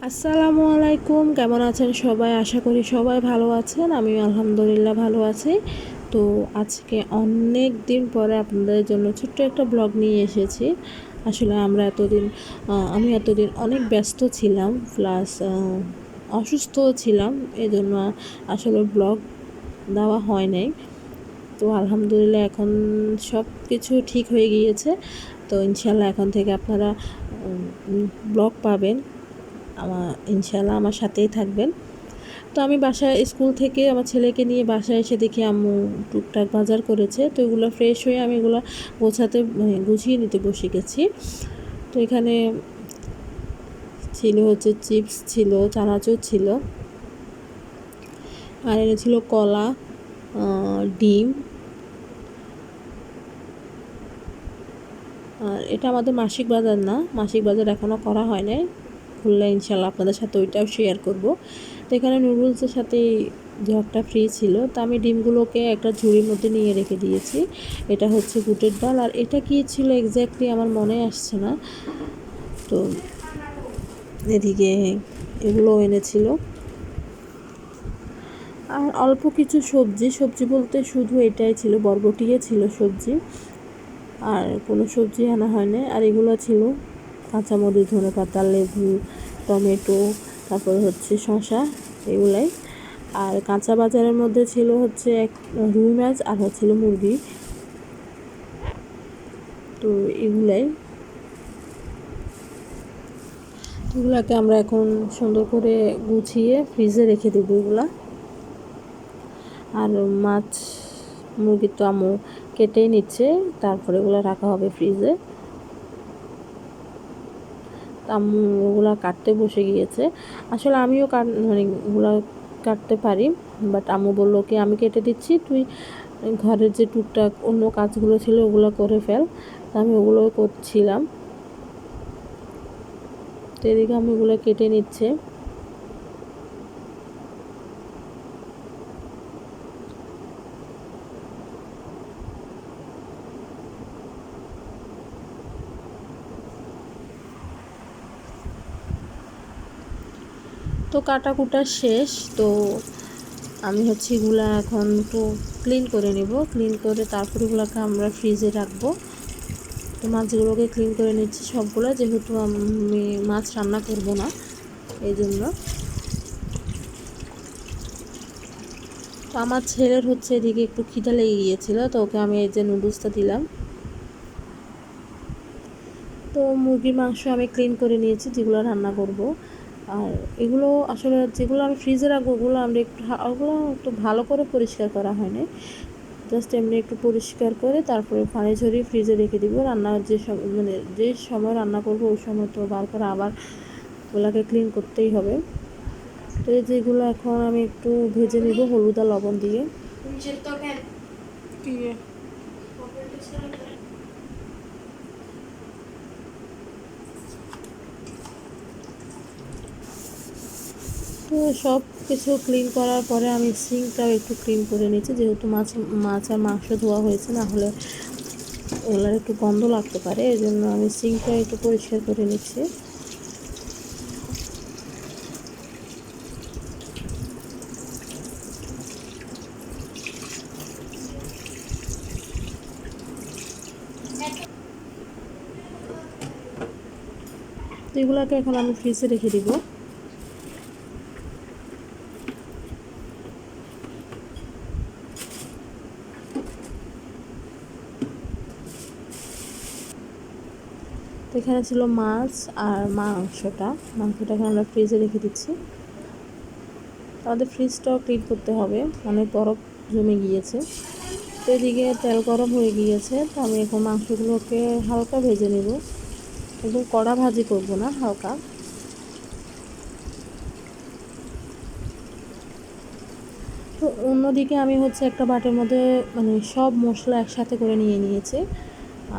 আসসালামু আলাইকুম, কেমন আছেন সবাই? আশা করি সবাই ভালো আছেন। আমিও আলহামদুলিল্লাহ ভালো আছি। তো আজকে অনেক দিন পরে আপনাদের জন্য ছোট্ট একটা ব্লগ নিয়ে এসেছি। আসলে আমি এতদিন অনেক ব্যস্ত ছিলাম, প্লাস অসুস্থও ছিলাম। এজন্য আসলে ব্লগ দেওয়া হয় নাই। তো আলহামদুলিল্লাহ এখন সব কিছু ঠিক হয়ে গিয়েছে। তো ইনশাল্লাহ এখন থেকে আপনারা ব্লগ পাবেন। ইনশাল্লাহ আমার সাথেই থাকবেন। তো আমি স্কুল থেকে আমার ছেলেকে নিয়ে বাসায় এসে দেখি আম্মু টুকটাক বাজার করেছে। তো এগুলো ফ্রেশ হয়ে আমি এগুলো গুছিয়ে নিতে বসে গেছি। তো এখানে ছিল হচ্ছে চিপস ছিল, চানাচুর ছিল, আর এনেছিল কলা, ডিম। আর এটা আমাদের মাসিক বাজার না, মাসিক বাজার এখনও করা হয় নাই। খুললে ইনশাল্লাহ আপনাদের সাথে ওইটাও শেয়ার করব। তো এখানে নুডলসের সাথে জগটা ফ্রি ছিল। তো আমি ডিমগুলোকে একটা ঝুড়ির মধ্যে নিয়ে রেখে দিয়েছি। এটা হচ্ছে বুটের ডাল, আর এটা কি ছিল এক্স্যাক্টলি আমার মনে আসছে না। তো এদিকে এগুলো এনেছিল, আর অল্প কিছু সবজি বলতে শুধু এটাই ছিল, বরবটিয়ে ছিল সবজি, আর কোনো সবজি আনা হয় না। আর এগুলো ছিল কাঁচামরিচ, ধনেপাতা, লেবু, টমেটো, তারপর হচ্ছে শসা, এগুলাই। আর কাঁচা বাজারের মধ্যে ছিল হচ্ছে রুই মাছ, আর হচ্ছিল মুরগি। তো এগুলাকে আমরা এখন সুন্দর করে গুছিয়ে ফ্রিজে রেখে দেবো এগুলা। আর মাছ মুরগি তো আম্মু কেটেই নিচ্ছে, তারপরে এগুলো রাখা হবে ফ্রিজে। আম্মু ওগুলা কাটতে বসে গিয়েছে। আসলে আমিও ওগুলা কাটতে পারি, বাট আম্মু বললো কি আমি কেটে দিচ্ছি, তুই ঘরের যে টুকটাক অন্য কাজগুলো ছিল ওগুলো করে ফেল। আমি ওগুলো করছিলাম। তো এদিকে আমি ওগুলো কেটে নিচ্ছে। তো কাটাকুটা শেষ। তো আমি হচ্ছে এগুলা এখন একটু ক্লিন করে নেব। ক্লিন করে তারপরে এগুলোকে আমরা ফ্রিজে রাখবো। তো মাছগুলোকে ক্লিন করে নিচ্ছি সবগুলো, যেহেতু আমি মাছ রান্না করব না, এই জন্য। তো আমার ছেলের হচ্ছে এদিকে একটু খিদা লেগে গিয়েছিলো, তো ওকে আমি এই যে নুডলসটা দিলাম। তো মুরগির মাংস আমি ক্লিন করে নিয়েছি, যেগুলো রান্না করব। আর এগুলো আসলে যেগুলো আমি ফ্রিজে রাখবো ওগুলো একটু ভালো করে পরিষ্কার করা হয়নি। জাস্ট এমনি একটু পরিষ্কার করে তারপরে পানি ঝরিয়ে ফ্রিজে রেখে দিব। রান্নার যে সময় রান্না করব ওই সময় তো বার করে আবার ওগুলোকে ক্লিন করতেই হবে। তো এই যেগুলো এখন আমি একটু ভেজে নিব হলুদ আর লবণ দিয়ে। তো সব কিছু ক্লিন করার পরে আমি সিঙ্কটাও একটু ক্লিন করে নিচ্ছি, যেহেতু মাছ আর মাংস ধোয়া হয়েছে, না হলে ওগুলোর একটু গন্ধ লাগতে পারে। এই জন্য আমি সিঙ্কটা একটু পরিষ্কার করে নিচ্ছি। তো এগুলোকে এখন আমি ফ্রিজে রেখে দিব। তো এখানে ছিল মাছ আর মাংসটা এখন আমরা ফ্রিজে রেখে দিচ্ছি। আমাদের ফ্রিজটাও ক্লিন করতে হবে, অনেক বরফ জমে গিয়েছে। তো এদিকে তেল গরম হয়ে গিয়েছে। তো আমি এখন মাংসগুলোকে হালকা ভেজে নেব, একদম কড়া ভাজি করব না, হালকা। তো অন্যদিকে আমি হচ্ছে একটা বাটির মধ্যে সব মশলা একসাথে করে নিয়েছি।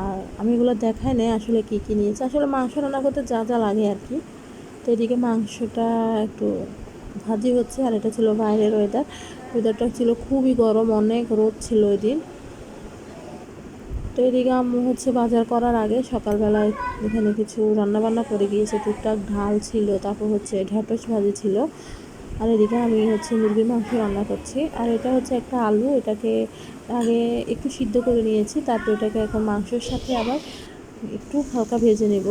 আর আমি এগুলো দেখাই নাই আসলে কী কী নিয়েছি, আসলে মাংস রান্না করতে যা যা লাগে আর কি। তো এদিকে মাংসটা একটু ভাজি হচ্ছে। আর এটা ছিল বাইরের ওয়েদারটা ছিল খুবই গরম, অনেক রোদ ছিল ওই দিন। তো তো এদিকে আম্মু হচ্ছে বাজার করার আগে সকালবেলায় এখানে কিছু রান্নাবান্না করে গিয়েছে, টুকটাক ঢাল ছিল, তারপর হচ্ছে ঢ্যাঁড়স ভাজি ছিল। আর এদিকে আমি হচ্ছে মুরগির মাংস রান্না করছি। আর এটা হচ্ছে একটা আলু, এটাকে আগে একটু সিদ্ধ করে নিয়েছি, তারপর এটাকে এখন মাংসের সাথে আবার একটু হালকা ভেজে নেব।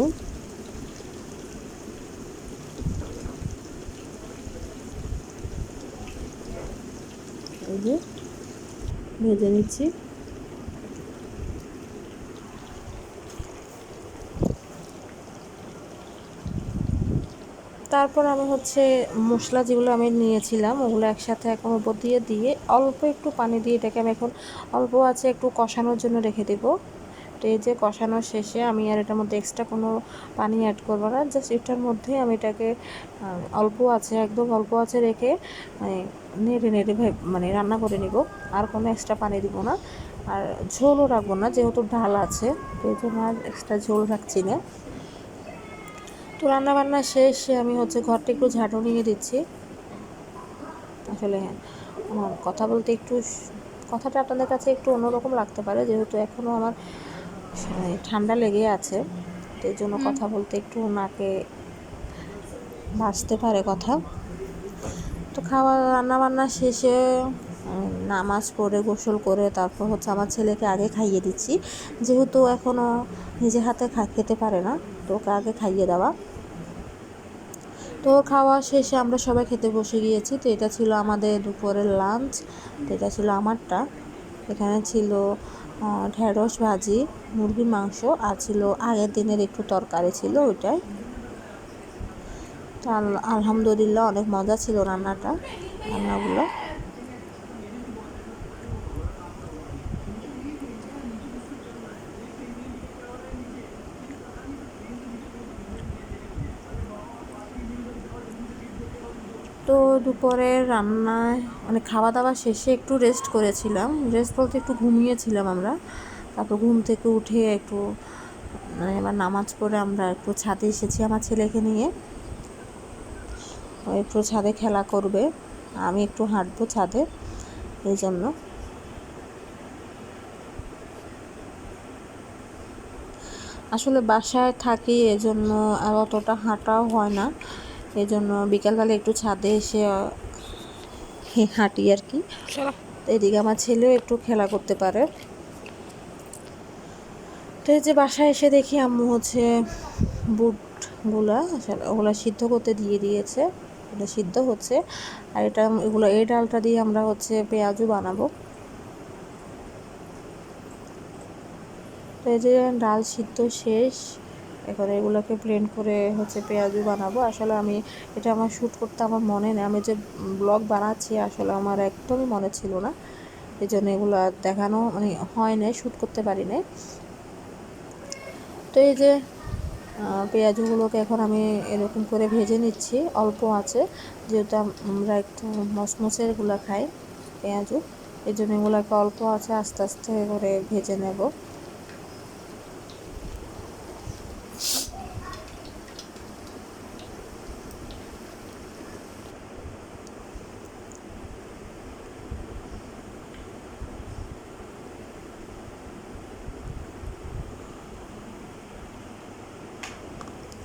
এই যে ভেজে নিচ্ছি। তারপর আমি হচ্ছে মশলা যেগুলো আমি নিয়েছিলাম ওগুলো একসাথে এখন উপর দিয়ে দিয়ে অল্প একটু পানি দিয়ে এটাকে আমি এখন অল্প আছে একটু কষানোর জন্য রেখে দেব। তো এই যে কষানোর শেষে আমি আর এটার মধ্যে এক্সট্রা কোনো পানি অ্যাড করবো না, জাস্ট এটার মধ্যে আমি এটাকে অল্প আছে একদম অল্প আছে রেখে নেড়ে নেড়ে মানে রান্না করে নিব। আর কোনো এক্সট্রা পানি দিব না, আর ঝোলও রাখবো না যেহেতু ডাল আছে, তো এই জন্য আর এক্সট্রা ঝোল রাখছি না। তো রান্নাবান্না শেষে আমি হচ্ছে ঘরটা একটু ঝাঁটু নিয়ে দিচ্ছি। আসলে হ্যাঁ, আমার কথা বলতে একটু কথাটা আপনাদের কাছে একটু অন্যরকম লাগতে পারে, যেহেতু এখনও আমার ঠান্ডা লেগে আছে, তো এই জন্য কথা বলতে একটু নাকে ভাসতে পারে কথা। তো রান্নাবান্না শেষে নামাজ পড়ে গোসল করে তারপর হচ্ছে আমার ছেলেকে আগে খাইয়ে দিচ্ছি, যেহেতু এখনও নিজে হাতে খেতে পারে না, তো ওকে আগে খাইয়ে দেওয়া। তো খাওয়া শেষে আমরা সবাই খেতে বসে গিয়েছি। তো এটা ছিল আমাদের দুপুরের লাঞ্চ। তো এটা ছিল আমারটা। এখানে ছিল ঢেঁড়স ভাজি, মুরগির মাংস, আর ছিল আগের দিনের একটু তরকারি ছিল ওইটাই। তো আলহামদুলিল্লাহ অনেক মজা ছিল রান্নাগুলো। তো দুপুরের রান্নায় মানে খাওয়া দাওয়া শেষে একটু রেস্ট করেছিলাম, রেস্ট বলতে একটু ঘুমিয়েছিলাম আমরা। তারপর ঘুম থেকে উঠে একটু মানে এবার নামাজ পড়ে আমরা একটু ছাদে এসেছি আমার ছেলেকে নিয়ে। ও একটু ছাদে খেলা করবে, আমি একটু হাঁটবো ছাদে, এই জন্য। আসলে বাসায় থাকি এজন্য আর অতটা হাঁটাও হয় না, এজন্য বিকালবেলা একটু ছাদে এসে হাঁটি আর কি। এদিকে আমার ছেলেও একটু খেলা করতে পারে। তো এই যে বাসায় এসে দেখি আম্মু হচ্ছে বুটগুলা আসলে ওগুলো সিদ্ধ করতে দিয়ে দিয়েছে, এটা সিদ্ধ হচ্ছে। আর এই ডালটা দিয়ে আমরা হচ্ছে পেঁয়াজু বানাবো। তো এই যে ডাল সিদ্ধ শেষ, এখন এগুলোকে ব্লেন্ড করে হচ্ছে পেঁয়াজু বানাবো। আসলে এটা আমার শ্যুট করতে আমার মনে নেই, আমি যে ব্লগ বানাচ্ছি আসলে আমার একদমই মনে ছিল না, এই জন্য এগুলো দেখানো মানে হয় নাই, শ্যুট করতে পারি নাই। তো এই যে পেঁয়াজগুলোকে এখন আমি এরকম করে ভেজে নিচ্ছি অল্প আছে, যেহেতু আমরা একটু মচমচেরগুলো খাই পেঁয়াজু, এই জন্য এগুলোকে অল্প আছে আস্তে আস্তে করে ভেজে নেব।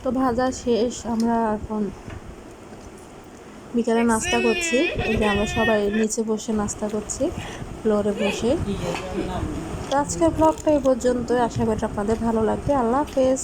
তো ভাজা শেষ, আমরা এখন বিকালে নাস্তা করছি। এই যে আমরা সবাই নিচে বসে নাস্তা করছি, ফ্লোরে বসে। তো আজকের ব্লগটা এই পর্যন্তই, আশা করি আপনাদের ভালো লাগবে। আল্লাহ হাফেজ।